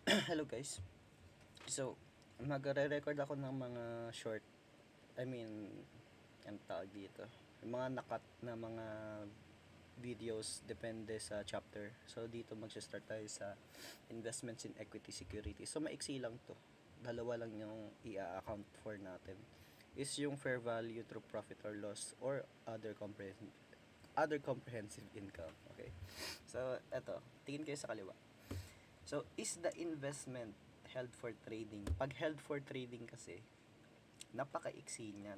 Hello guys. So, magre-record ako ng mga short, I mean, ang tawag dito. Yung mga nakat na mga videos depende sa chapter. So, dito magsa-start tayo sa investments in equity security. So, maiksi lang to. Dalawa lang yung i-account for natin. Is yung fair value through profit or loss or other comprehensive income. Okay? So, eto. Tingin kayo sa kaliwa. So, is the investment held for trading? Pag held for trading kasi, napakaiksi niyan.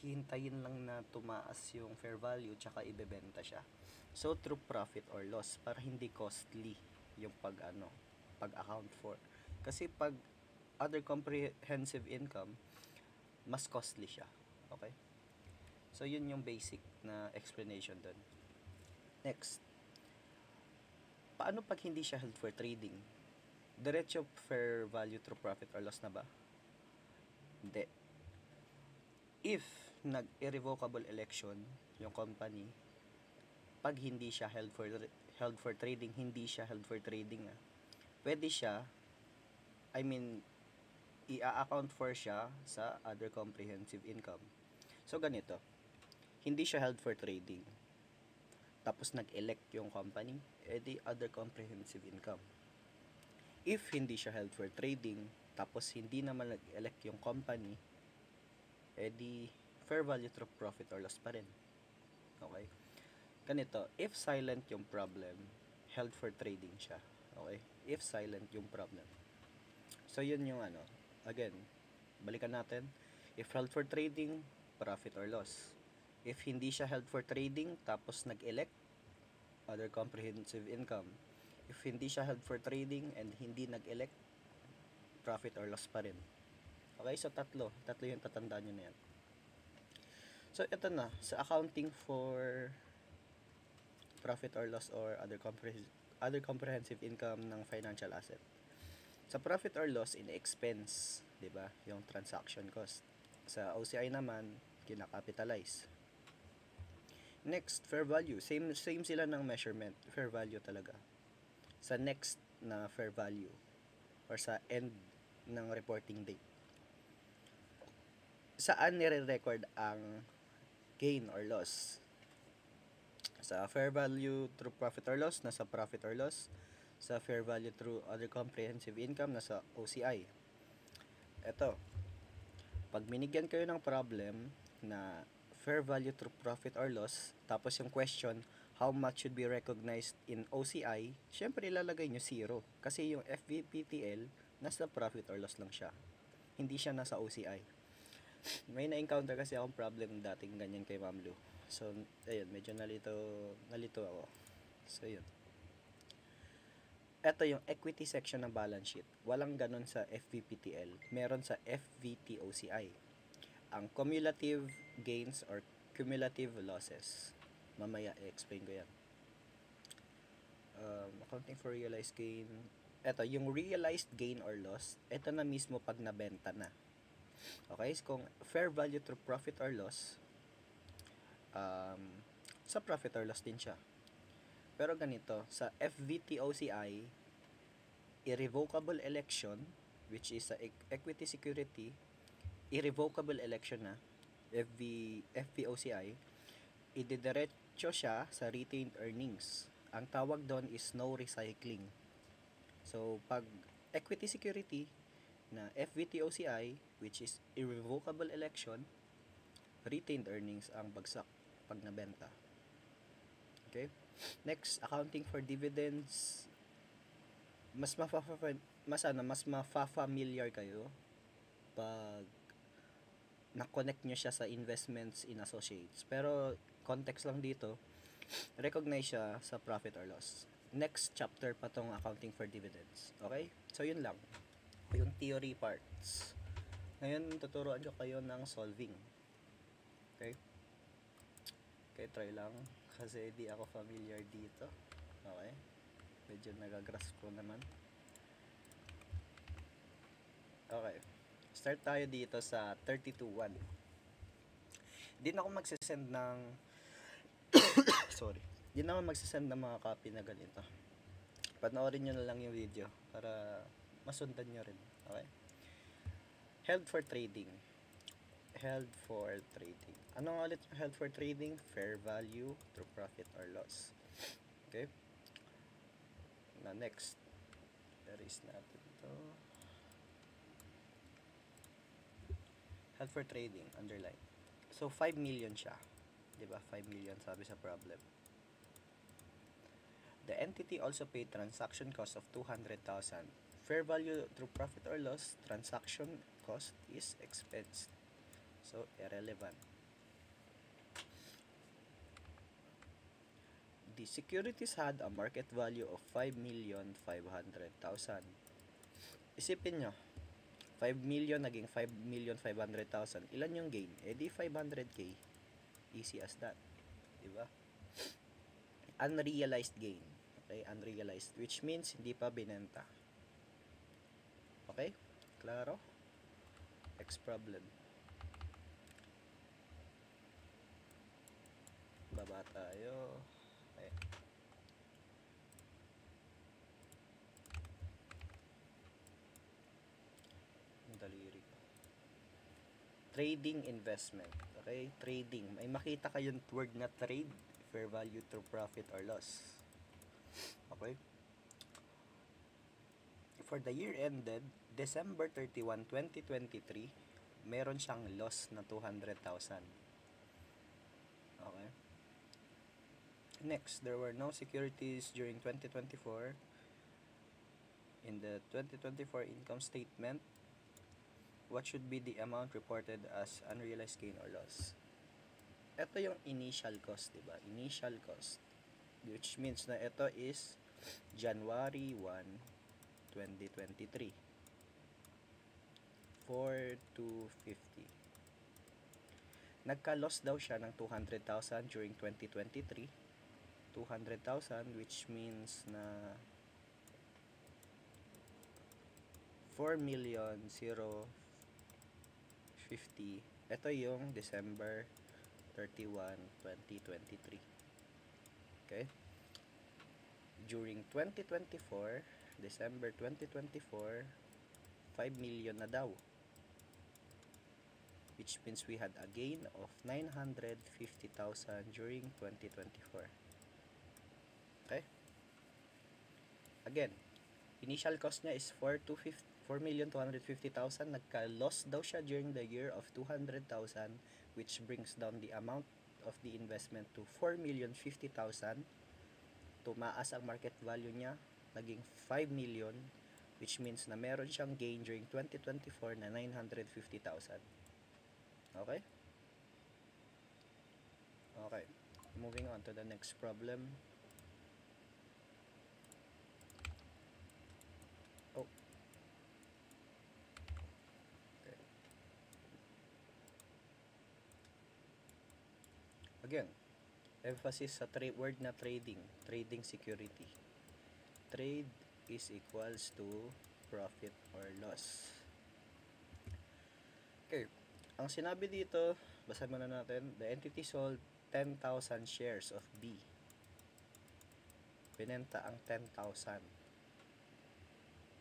Hihintayin lang na tumaas yung fair value tsaka ibebenta siya. So, through profit or loss para hindi costly yung pag-account for. Kasi pag other comprehensive income, mas costly siya. Okay? So, yun yung basic na explanation dun. Next, paano pag hindi siya held for trading? Diretso fair value through profit or loss na ba? Hindi. If nag-irrevocable election yung company, pag hindi siya held for trading, hindi siya held for trading pwede siya, I mean, i-account for siya sa other comprehensive income. So ganito, hindi siya held for trading. Tapos nag-elect yung company, edi other comprehensive income. If hindi siya held for trading, tapos hindi naman nag-elect yung company, edi fair value through profit or loss pa rin. Okay? Ganito, if silent yung problem, held for trading siya. Okay? If silent yung problem. So, yun yung again, balikan natin. If held for trading, profit or loss. If hindi siya held for trading, tapos nag-elect, other comprehensive income. If hindi siya held for trading and hindi nag-elect, profit or loss pa rin. Okay, so tatlo yung tatandaan nyo na yan. So, ito na, sa accounting for profit or loss or other comprehensive income ng financial asset. Sa profit or loss, in expense, 'di ba? Yung transaction cost. Sa OCI naman, kina-capitalize. Next, fair value. Same sila ng measurement. Fair value talaga. Sa next na fair value or sa end ng reporting date. Saan nire-record ang gain or loss? Sa fair value through profit or loss, nasa profit or loss. Sa fair value through other comprehensive income, nasa OCI. Ito, pag binigyan kayo ng problem na fair value through profit or loss, tapos yung question, how much should be recognized in OCI, syempre ilalagay nyo 0. Kasi yung FVPTL, nasa profit or loss lang siya. Hindi siya nasa OCI. May na-encounter kasi akong problem dating ganyan kay Ma'am Lu. So, ayun, medyo nalito ako. So, yun. Ito yung equity section ng balance sheet. Walang ganun sa FVPTL. Meron sa FVTOCI. Ang cumulative gains or cumulative losses. Mamaya i-explain ko yan. Accounting for realized gain. Ito, yung realized gain or loss, ito na mismo pag nabenta na. Okay, so kung fair value through profit or loss, sa profit or loss din siya. Pero ganito, sa FVTOCI, irrevocable election, which is sa equity security, irrevocable election na, FVOCI, ididiretso siya sa retained earnings. Ang tawag doon is no recycling. So, pag equity security na FVTOCI, which is irrevocable election, retained earnings ang bagsak pag nabenta. Okay? Next, accounting for dividends. Mas mafa-familiar kayo pag na-connect nyo siya sa investments in associates. Pero, context lang dito, recognize siya sa profit or loss. Next chapter pa tong accounting for dividends. Okay? So, yun lang. Yung theory parts. Ngayon, tuturuan ko kayo ng solving. Okay? Okay, try lang. Kasi di ako familiar dito. Okay? Medyo nagagrasp ko naman. Okay. Start tayo dito sa 32.1. Di na ako magsisend ng sorry. Di na ako magsisend ng mga copy na ganito. Panoorin nyo na lang yung video para masundan nyo rin. Okay? Held for trading. Held for trading. Ano nga ulit yung held for trading? Fair value through profit or loss. Okay? Na next. Erase natin ito. Held for trading. Underline. So, 5 million siya. Diba? 5 million sabi sa problem. The entity also paid transaction cost of 200,000. Fair value through profit or loss, transaction cost is expense. So, irrelevant. The securities had a market value of 5,500,000. Isipin nyo, 5 million naging 5,500,000. Ilan yung gain? Eh di 500k. Easy as that. Diba? Unrealized gain. Okay, unrealized, which means hindi pa binenta. Okay? Klaro? Next problem. Baba tayo. Okay. Daliri ko. Trading investment. Okay? Trading. May makita kayong word na trade. Fair value through profit or loss. Okay? For the year ended December 31, 2023, meron siyang loss na 200,000. Okay? Next, there were no securities during 2024. In the 2024 income statement, what should be the amount reported as unrealized gain or loss? Ito yung initial cost, diba? Initial cost. Which means na ito is January 1, 2023. 4,250. Nagka-loss daw siya ng 200,000 during 2023. 200,000 which means na 4,050,000. Ito yung December 31, 2023. Okay? During 2024, December 2024, 5 million na daw. Which means we had a gain of 950,000 during 2024. Okay? Again, initial cost niya is 4,250,000. Nagka-loss daw siya during the year of 200,000, which brings down the amount of the investment to 4,050,000. Tumaas ang market value niya, naging 5 million, which means na meron siyang gain during 2024 na 950,000. Okay? Okay. Moving on to the next problem. Again, emphasis sa word na trading. Trading security. Trade is equals to profit or loss. Okay. Ang sinabi dito, basahin muna natin. The entity sold 10,000 shares of B. Binenta ang 10,000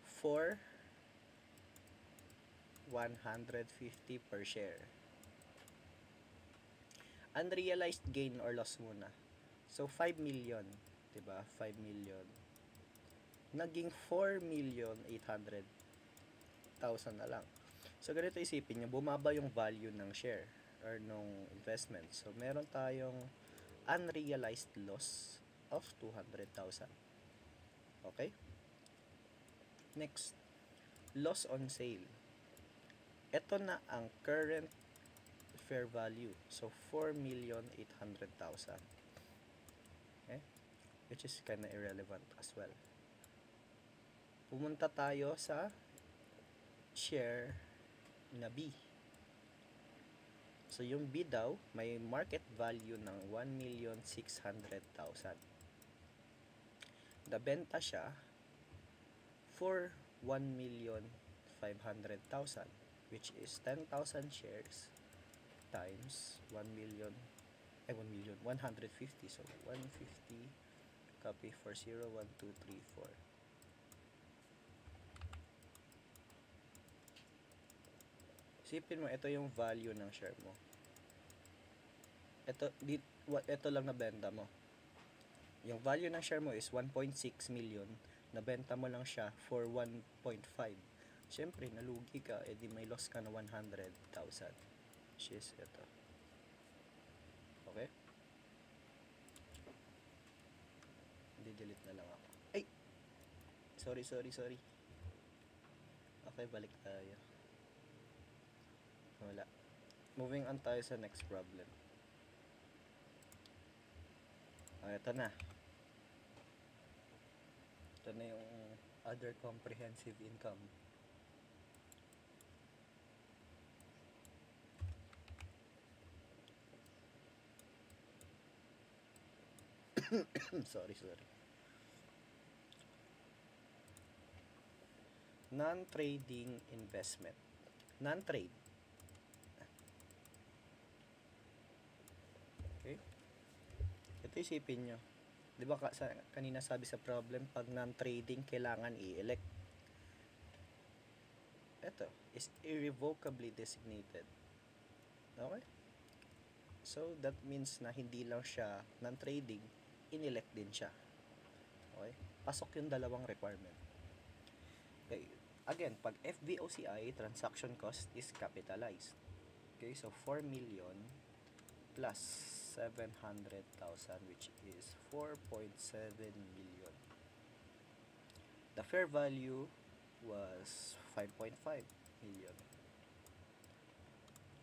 for 150 per share. Unrealized gain or loss muna. So, 5 million. Diba? 5 million. Naging 4,800,000 na lang. So, ganito isipin nyo. Bumaba yung value ng share or nung investment. So, meron tayong unrealized loss of 200,000. Okay? Next. Loss on sale. Ito na ang current fair value. So, 4,800,000. Okay? Which is kinda irrelevant as well. Pumunta tayo sa share na B. So, yung B daw, may market value ng 1,600,000. Nabenta siya for 1,500,000, which is 10,000 shares times 150. So, 150 copy for 0, 1, 2, 3, 4. Isipin mo, ito yung value ng share mo. Ito lang na benta mo. Yung value ng share mo is 1.6 million. Nabenta mo lang siya for 1.5. Siyempre, nalugi ka, edi may loss ka na 100,000. Which is ito. Okay? Delete na lang ako. Ay! Sorry. Okay, balik tayo. Wala. Moving on tayo sa next problem. Ito na. Ito na yung other comprehensive income. Sorry. Non-trading investment. Non-trade. Okay? Ito isipin nyo. Di ba kanina sabi sa problem, pag non-trading, kailangan i-elect. Ito is irrevocably designated. Okay? So, that means na hindi lang siya non-trading, in-elect din siya. Okay? Pasok yung dalawang requirement. Okay. Again, pag FVOCI, transaction cost is capitalized. Okay, so 4 million plus 700,000, which is 4.7 million. The fair value was 5.5 million.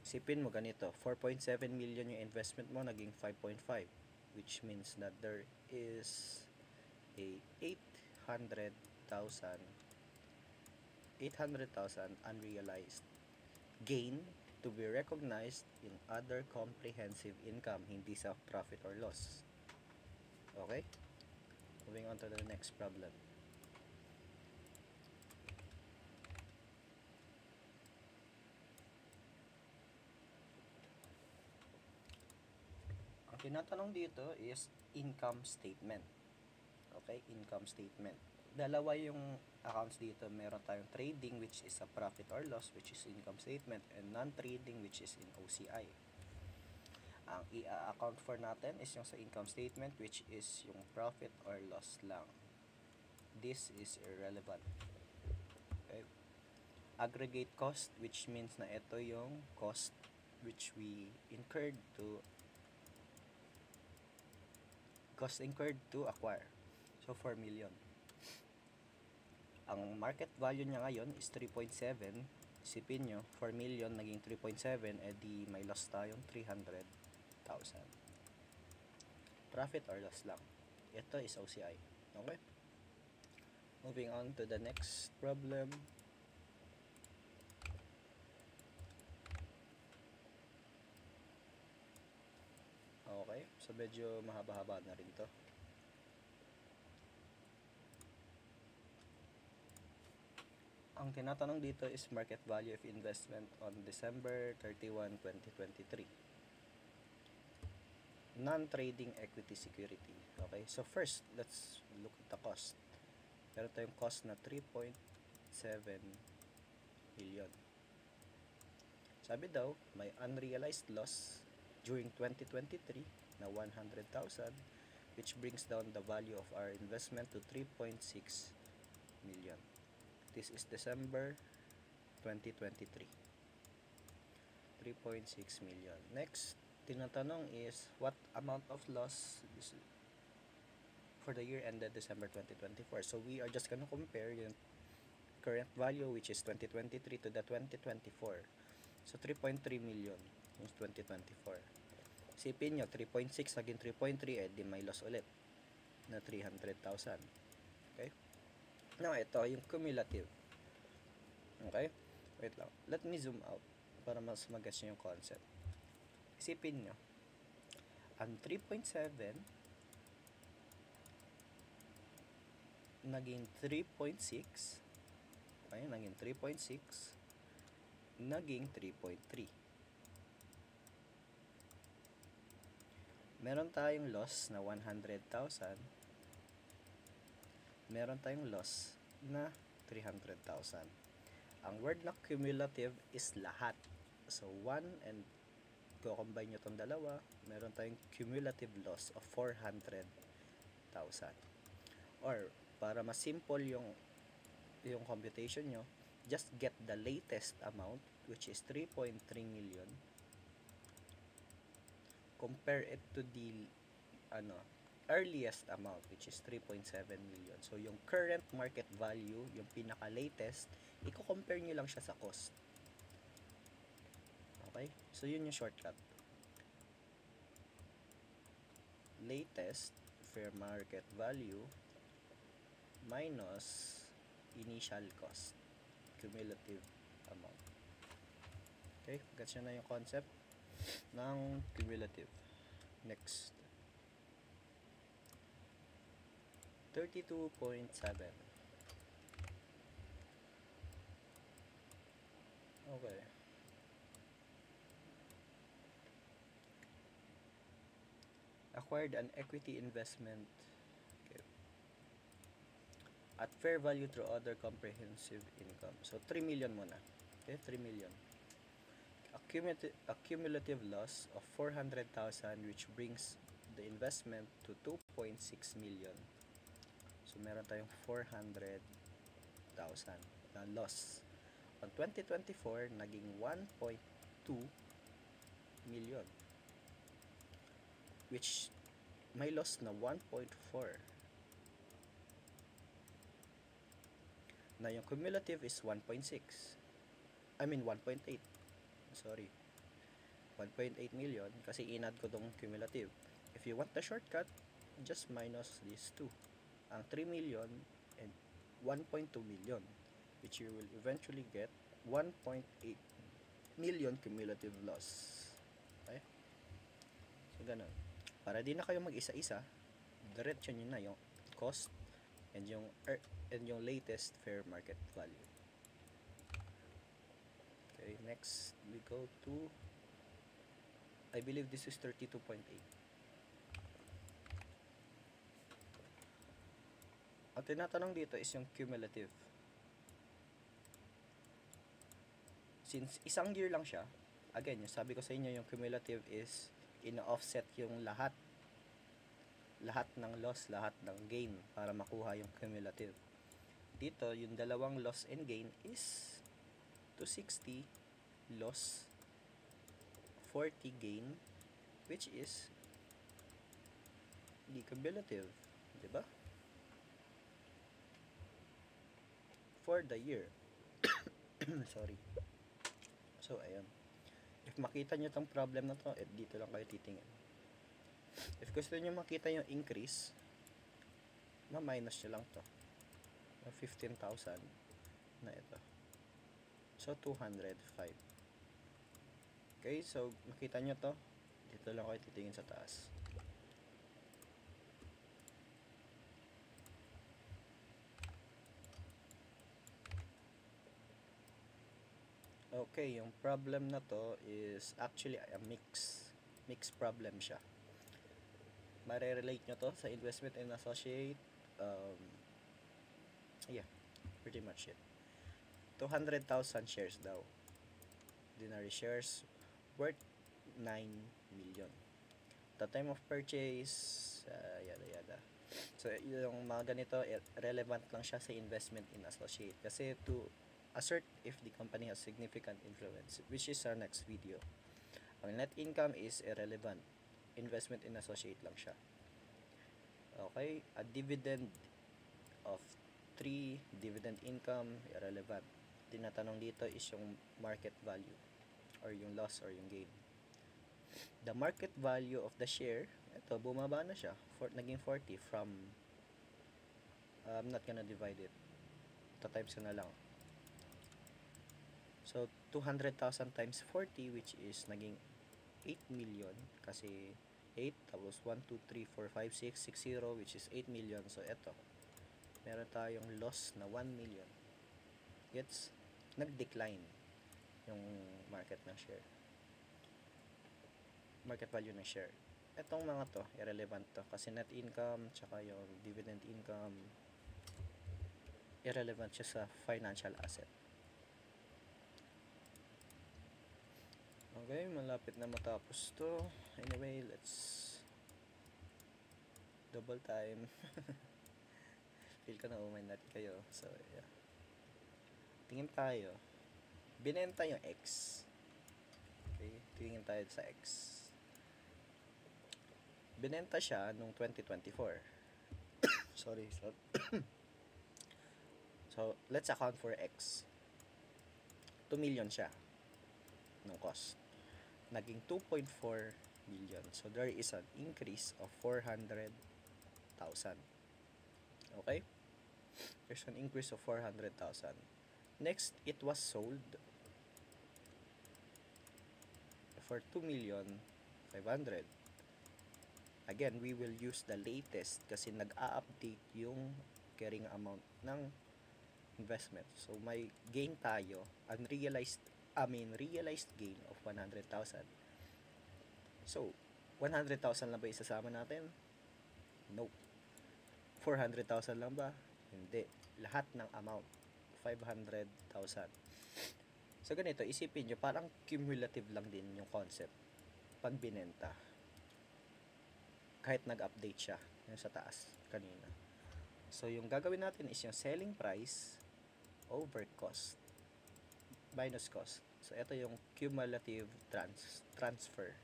Isipin mo ganito, 4.7 million yung investment mo, naging 5.5, which means that there is a 800,000 unrealized gain to be recognized in other comprehensive income, hindi sa profit or loss. Okay? Moving on to the next problem. Ang tinatanong dito is income statement. Okay? Income statement. Dalawa yung accounts dito. Meron tayong trading, which is a profit or loss, which is income statement, and non-trading, which is in OCI. Ang i-account for natin is yung sa income statement, which is yung profit or loss lang. This is irrelevant. Okay? Aggregate cost, which means na ito yung cost which we incurred to acquire. So, 4 million. Ang market value niya ngayon is 3.7. Isipin nyo, 4 million naging 3.7, edi may loss tayong 300,000. Profit or loss lang. Ito is OCI. Okay? Moving on to the next problem. Okay, so medyo mahaba-haba na rin to. Ang tinatanong dito is market value of investment on December 31, 2023. Non-trading equity security. Okay, so first, let's look at the cost. Meron tayong cost na 3.7 billion. Sabi daw, may unrealized loss during 2023 na 100,000, which brings down the value of our investment to 3.6 million. This is December 2023. 3.6 million. Next, tinatanong is what amount of loss for the year ended December 2024. So we are just gonna compare yung current value, which is 2023, to the 2024. So 3.3 million yung 2024. Isipin nyo, 3.6 naging 3.3, di may loss ulit na 300,000. Okay? Now, ito yung cumulative. Okay? Wait lang. Let me zoom out para mas mag-gets nyo yung concept. Isipin nyo, ang 3.7 naging 3.6. Okay? Naging 3.6 naging 3.3. Meron tayong loss na 100,000. Meron tayong loss na 300,000. Ang word na cumulative is lahat. So 1 and combine nyo itong dalawa, meron tayong cumulative loss of 400,000. Or para mas simple yung computation nyo, just get the latest amount, which is 3.3 million, compare it to the earliest amount, which is 3.7 million. So yung current market value, yung pinaka latest, i-compare nyo lang siya sa cost. Okay, so yun yung shortcut. Latest fair market value minus initial cost, cumulative amount. Okay, gets nyo na yung concept ng cumulative. Next, 32.7. Okay. Acquired an equity investment, okay, at fair value through other comprehensive income. So 3 million muna. Okay, 3 million. A cumulative loss of 400,000, which brings the investment to 2.6 million. So meron tayong 400,000 na loss. On 2024, naging 1.2 million, which may loss na 1.4. Na yung cumulative is 1.6. I mean 1.8. Sorry. 1.8 million kasi inad ko tong cumulative. If you want the shortcut, just minus these two. Ang 3 million and 1.2 million, which you will eventually get 1.8 million cumulative loss. Okay? So, ganun. Para di na kayo mag-isa-isa, diretso nyo na yung cost and yung latest fair market value. Okay, next we go to, I believe this is 32.8. Ang tinatanong dito is yung cumulative. Since isang year lang siya, again, yung sabi ko sa inyo, yung cumulative is ina-offset yung lahat ng loss, lahat ng gain para makuha yung cumulative. Dito, yung dalawang loss and gain is 260 loss, 40 gain, which is the cumulative, diba? For the year. Sorry. So, ayan. If makita nyo tong problem na to, dito lang kayo titingin. If gusto nyo makita yung increase, ma-minus nyo lang to. 15,000 na ito. So, 205. Okay, so, makita nyo to. Dito lang kayo titingin sa taas. Okay, yung problem na to is actually a mix problem siya. Mare-relate nyo to sa investment and associate. Yeah, pretty much it. 200,000 shares daw. Ordinary shares worth 9 million. The time of purchase, yada yada. So, yung mga ganito, relevant lang siya sa investment in associate. Kasi to assert if the company has significant influence, which is our next video. Ang net income is irrelevant. Investment in associate lang siya. Okay, a dividend of 3, dividend income, irrelevant. Tinatanong dito is yung market value or yung loss or yung gain. The market value of the share, ito, bumaba na siya. Naging 40 from, I'm not gonna divide it. Ito times ko na lang. So, 200,000 times 40, which is naging 8 million. Kasi 8, tapos 1, 2, 3, 4, 5, 6, 6, 0, which is 8 million. So, eto. Meron tayong loss na 1 million. Gets? Nag-decline yung market ng share. Market value ng share. Etong mga to, irrelevant to. Kasi net income, tsaka yung dividend income, irrelevant siya sa financial asset. Okay, malapit na matapos to. Anyway, let's double time. Feel ko na umay natin kayo. So, yeah. Tingin tayo. Binenta yung X. Okay, tingin tayo sa X. Binenta siya nung 2024. Sorry. So, let's account for X. 2 million siya nung cost. Naging 2.4 million. So, there is an increase of 400,000. Okay? There's an increase of 400,000. Next, it was sold for 2,500,000. Again, we will use the latest kasi nag-a-update yung carrying amount ng investment. So, may gain tayo, realized gain of 100,000. So, 100,000 lang ba isasama natin? Nope. 400,000 lang ba? Hindi. Lahat ng amount, 500,000. So, ganito, isipin nyo, parang cumulative lang din yung concept pag binenta. Kahit nag-update siya, yung sa taas kanina. So, yung gagawin natin is yung selling price over cost minus cost. So, ito yung cumulative transfer.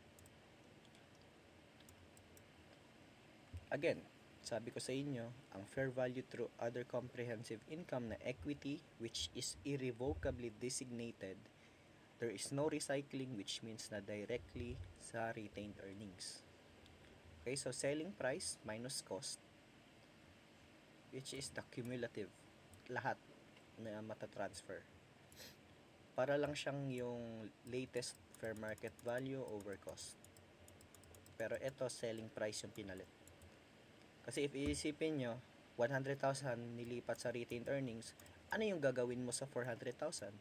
Again, sabi ko sa inyo, ang fair value through other comprehensive income na equity which is irrevocably designated, there is no recycling, which means na directly sa retained earnings. Okay, so selling price minus cost, which is the cumulative, lahat na matatransfer. Para lang siyang yung latest fair market value over cost. Pero ito, selling price yung pinalit. Kasi if iisipin nyo, 100,000 nilipat sa retained earnings, ano yung gagawin mo sa 400,000?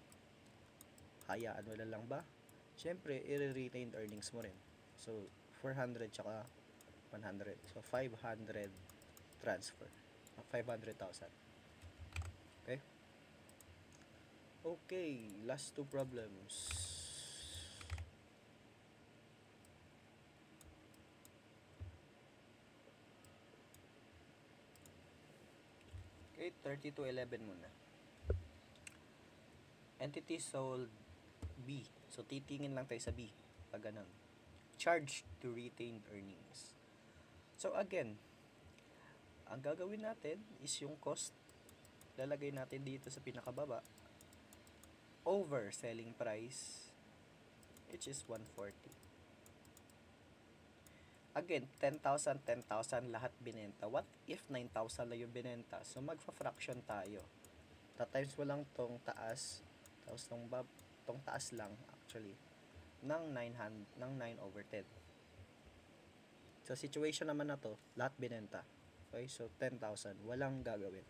Hayaan mo lang ba? Siyempre, i-retained earnings mo rin. So, 400 tsaka 100. So, 500 transfer. 500,000. Okay? Okay, last two problems. Okay, 3211 muna. Entity sold B. So, titingin lang tayo sa B. Pag ganun. Charge to retained earnings. So, again, ang gagawin natin is yung cost. Lalagay natin dito sa pinakababa. Over selling price, which is 140. Again, 10,000, 10,000 lahat binenta. What if 9,000 lang yung binenta? So, magfa-fraction tayo. Times mo lang tong taas, tapos tong taas lang, actually, ng 9/10. Sa situation naman na to, lahat binenta. Okay, so 10,000, walang gagawin.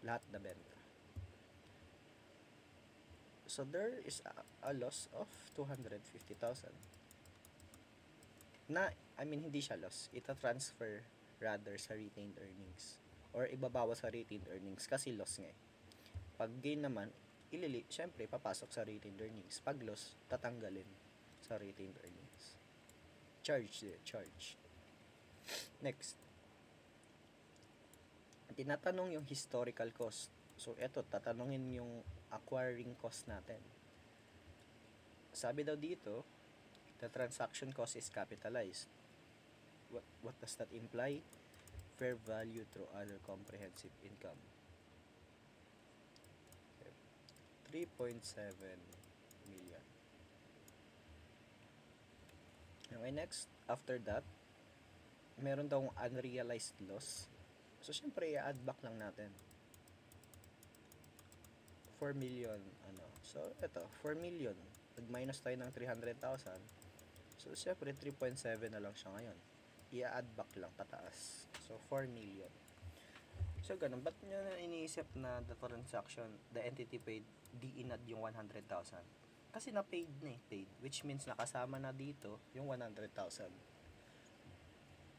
Lahat na benta. So, there is a loss of 250,000. Hindi siya loss. Ita-transfer rather sa retained earnings. Or ibabawa sa retained earnings kasi loss nga eh. Pag gain naman, syempre, papasok sa retained earnings. Pag loss, tatanggalin sa retained earnings. Charge. Next. Tinatanong yung historical cost. So, eto, tatanungin yung acquiring cost natin. Sabi daw dito, the transaction cost is capitalized. What does that imply? Fair value through other comprehensive income. 3.7 million. Okay, next. After that, meron daw unrealized loss. So, syempre, i-add back lang natin. 4 million, So, ito, 4 million. Nag-minus tayo ng 300,000. So, syempre, 3.7 na lang siya ngayon. I-add back lang, tataas. So, 4 million. So, ganun. Ba't nyo na iniisip na the transaction, the entity paid, di inad yung 100,000? Kasi na-paid na eh, paid. Which means nakasama na dito yung 100,000.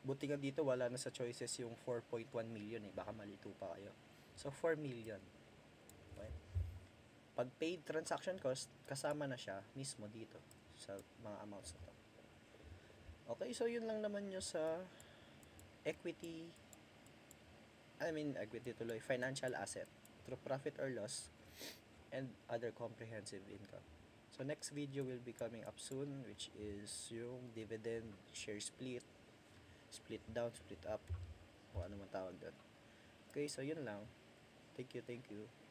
Buti nga dito, wala na sa choices yung 4.1 million eh. Baka malito pa kayo. So, 4 million. Okay? Pag paid transaction cost, kasama na siya mismo dito sa mga amounts na to. Okay, so yun lang naman nyo sa equity, tuloy, financial asset through profit or loss and other comprehensive income. So next video will be coming up soon, which is yung dividend, share split, split down, split up, o ano man tawag doon. Okay, so yun lang. Thank you.